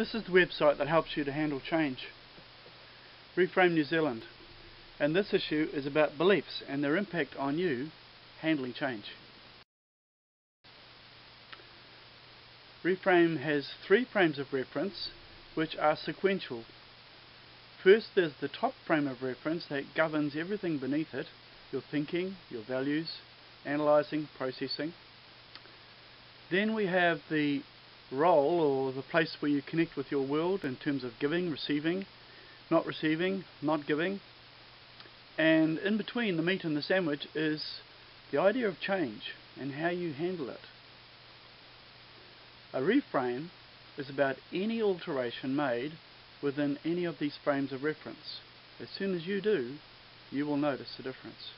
This is the website that helps you to handle change. REFRAME New Zealand. And this issue is about beliefs and their impact on you handling change. REFRAME has 3 frames of reference which are sequential. First there's the top frame of reference that governs everything beneath it, your thinking, your values, analysing, processing. Then we have the role, or the place where you connect with your world in terms of giving, receiving, not giving. And in between, the meat and the sandwich, is the idea of change and how you handle it. A reframe is about any alteration made within any of these frames of reference. As soon as you do, you will notice the difference.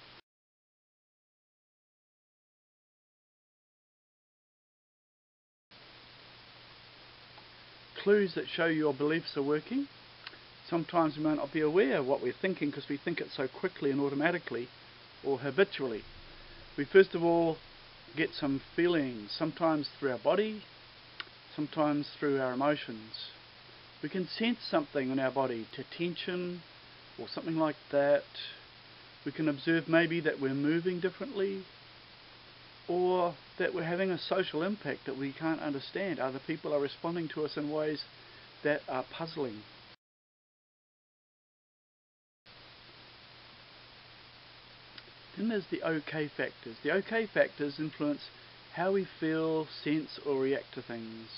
Clues that show your beliefs are working. Sometimes we may not be aware of what we're thinking because we think it so quickly and automatically or habitually. We first of all get some feelings, sometimes through our body, sometimes through our emotions. We can sense something in our body, tension or something like that. We can observe maybe that we're moving differently, or that we're having a social impact that we can't understand. Other people are responding to us in ways that are puzzling. Then there's the OK factors. The OK factors influence how we feel, sense or react to things.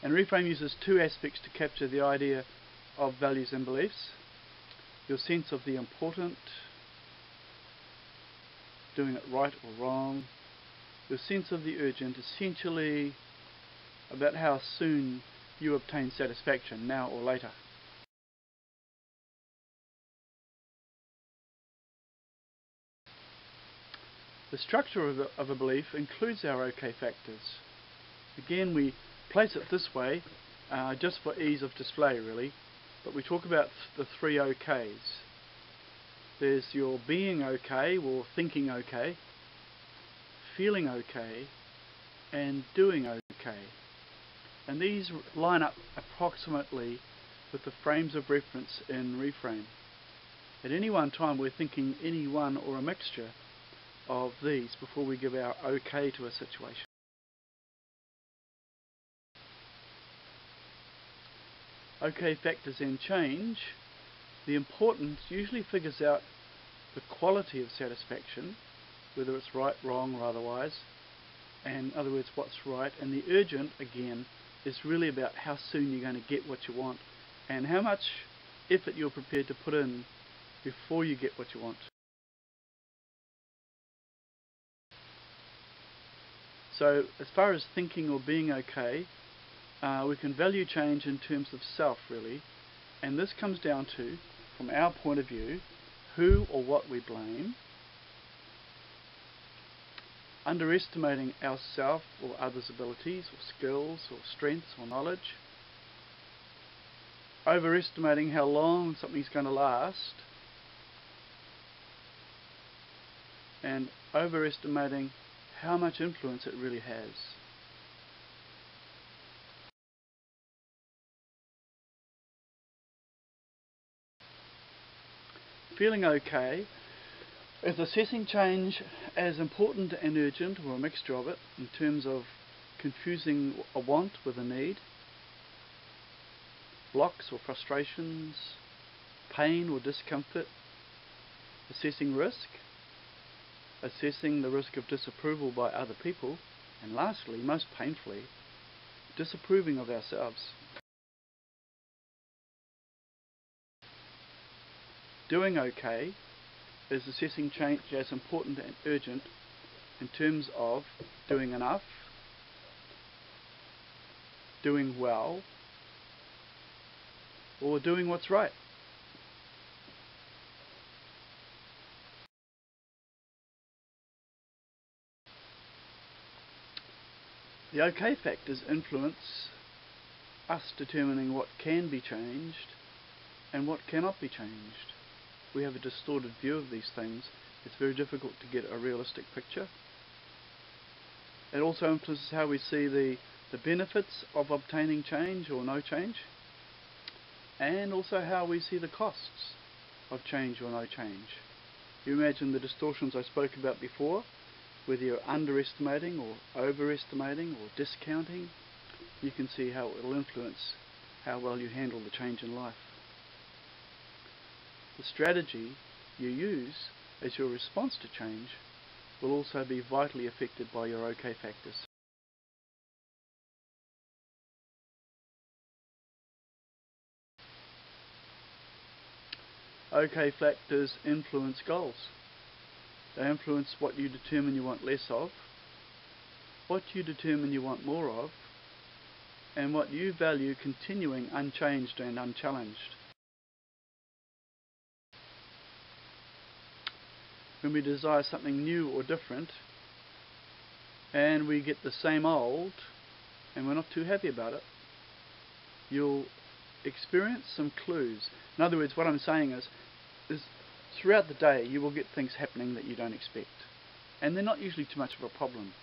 And REFRAME uses 2 aspects to capture the idea of values and beliefs. Your sense of the important, doing it right or wrong. Your sense of the urgent, essentially about how soon you obtain satisfaction, now or later. The structure of a belief includes our OK factors. Again, we place it this way just for ease of display really, but we talk about the 3 OKs. There's your being okay or thinking okay, feeling okay, and doing okay. And these line up approximately with the frames of reference in REFRAME. At any one time we're thinking any one or a mixture of these before we give our okay to a situation. OK factors and change. The importance usually figures out the quality of satisfaction, whether it's right, wrong or otherwise, and in other words what's right. And the urgent again is really about how soon you're going to get what you want and how much effort you're prepared to put in before you get what you want. So as far as thinking or being okay, we can value change in terms of self really, and this comes down to, from our point of view, who or what we blame, underestimating ourself or others' abilities or skills or strengths or knowledge, overestimating how long something's going to last, and overestimating how much influence it really has. Feeling okay is assessing change as important and urgent, or a mixture of it, in terms of confusing a want with a need, blocks or frustrations, pain or discomfort, assessing risk, assessing the risk of disapproval by other people, and lastly, most painfully, disapproving of ourselves. Doing okay is assessing change as important and urgent in terms of doing enough, doing well, or doing what's right. The OK factors influence us determining what can be changed and what cannot be changed. We have a distorted view of these things. It's very difficult to get a realistic picture. It also influences how we see the the benefits of obtaining change or no change, and also how we see the costs of change or no change. You imagine the distortions I spoke about before, whether you're underestimating or overestimating or discounting, you can see how it will influence how well you handle the change in life. The strategy you use as your response to change will also be vitally affected by your OK factors. OK factors influence goals. They influence what you determine you want less of, what you determine you want more of, and what you value continuing unchanged and unchallenged. When we desire something new or different, and we get the same old, and we're not too happy about it, you'll experience some clues. In other words, what I'm saying is throughout the day you will get things happening that you don't expect. And they're not usually too much of a problem.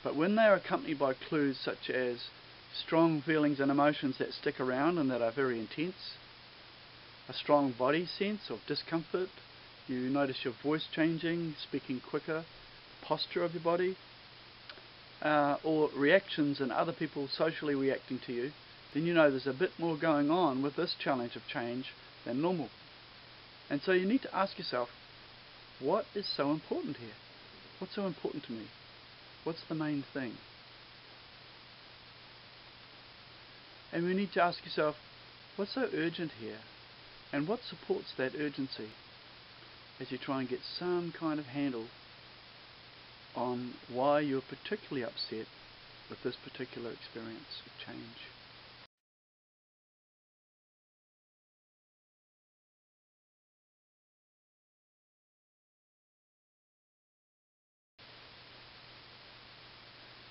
But when they are accompanied by clues such as strong feelings and emotions that stick around and that are very intense, a strong body sense of discomfort, you notice your voice changing, speaking quicker, the posture of your body, or reactions and other people socially reacting to you, then you know there's a bit more going on with this challenge of change than normal. And so you need to ask yourself, what is so important here? What's so important to me? What's the main thing? And we need to ask yourself, what's so urgent here? And what supports that urgency as you try and get some kind of handle on why you're particularly upset with this particular experience of change.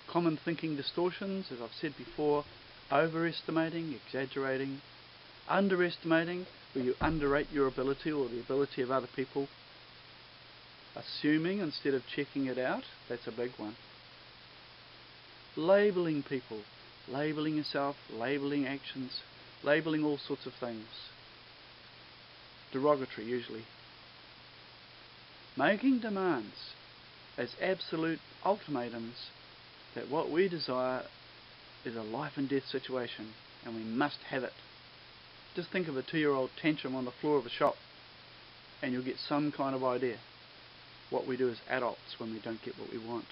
Common thinking distortions, as I've said before, overestimating, exaggerating, underestimating, where you underrate your ability or the ability of other people, assuming instead of checking it out, that's a big one. Labeling people, labeling yourself, labeling actions, labeling all sorts of things. Derogatory usually. Making demands as absolute ultimatums that what we desire is a life and death situation and we must have it. Just think of a 2-year-old tantrum on the floor of a shop and you'll get some kind of idea what we do as adults when we don't get what we want.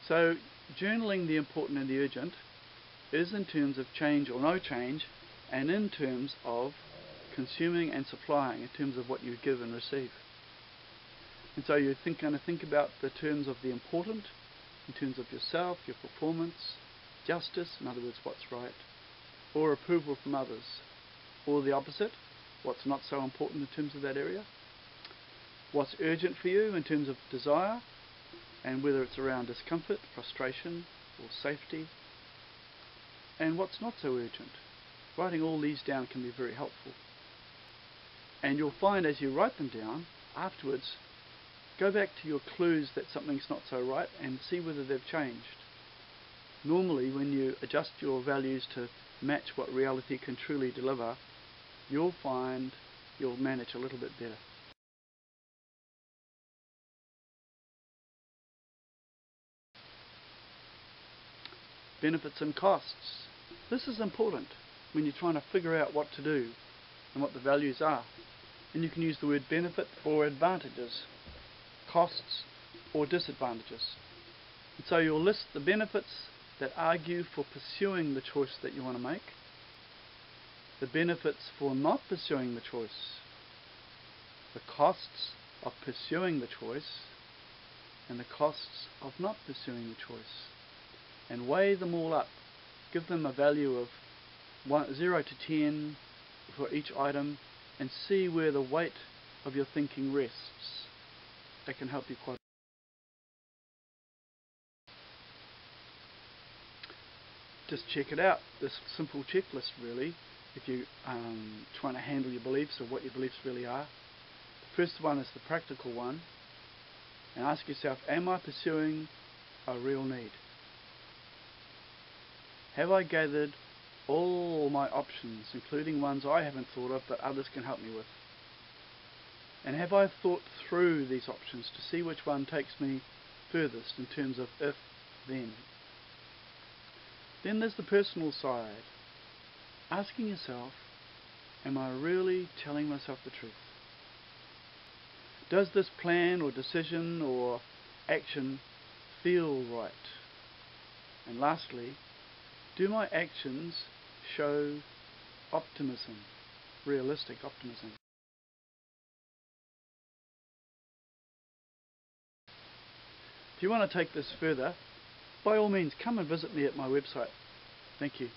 So journaling the important and the urgent is in terms of change or no change, and in terms of consuming and supplying, in terms of what you give and receive. And so you're going to think about the terms of the important, in terms of yourself, your performance, justice, in other words, what's right, or approval from others, or the opposite, what's not so important in terms of that area, what's urgent for you in terms of desire, and whether it's around discomfort, frustration, or safety, and what's not so urgent. Writing all these down can be very helpful. And you'll find as you write them down, afterwards, go back to your clues that something's not so right and see whether they've changed. Normally, when you adjust your values to match what reality can truly deliver, you'll find you'll manage a little bit better. Benefits and costs. This is important when you're trying to figure out what to do and what the values are. And you can use the word benefit or advantages, costs or disadvantages. And so you'll list the benefits that argue for pursuing the choice that you want to make, the benefits for not pursuing the choice, the costs of pursuing the choice, and the costs of not pursuing the choice. And weigh them all up. Give them a value of 0 to 10 for each item and see where the weight of your thinking rests. That can help you quite. Just check it out, this simple checklist really, if you're trying to handle your beliefs or what your beliefs really are. The first one is the practical one. and ask yourself, am I pursuing a real need? Have I gathered all my options, including ones I haven't thought of but others can help me with? And have I thought through these options to see which one takes me furthest in terms of if, then? Then there's the personal side. Asking yourself, am I really telling myself the truth? Does this plan or decision or action feel right? And lastly, do my actions show optimism, realistic optimism? If you want to take this further, by all means come and visit me at my website. Thank you.